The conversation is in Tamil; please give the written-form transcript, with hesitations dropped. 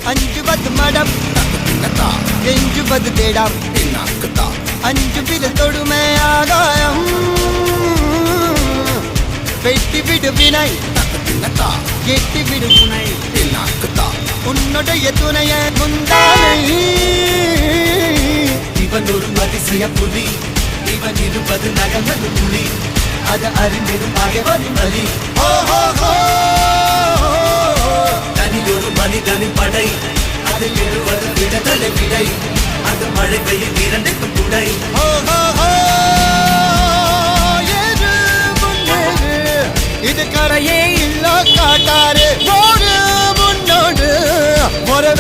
அஞ்சுவது மடம் எஞ்சுவது தேடாம் அஞ்சு விரல் தொடுமை ஆகாயம் வெட்டி விடு வினை எட்டி விடு துணை உன்னுடைய துணைய முந்தானை இவன் ஒரு அதிசய புலி இவன் இருப்பது நகர்வது புலி அது அறிந்திடும் பகைவனி வலி தனில் ஒரு மனிதனின் படை அதில் எழுவது விடுதலை விடை அது மழை பெய்யும் இரண்டுக்கும் துடை இது கரையே இல்ல காட்டாரு முன்னோடு முறை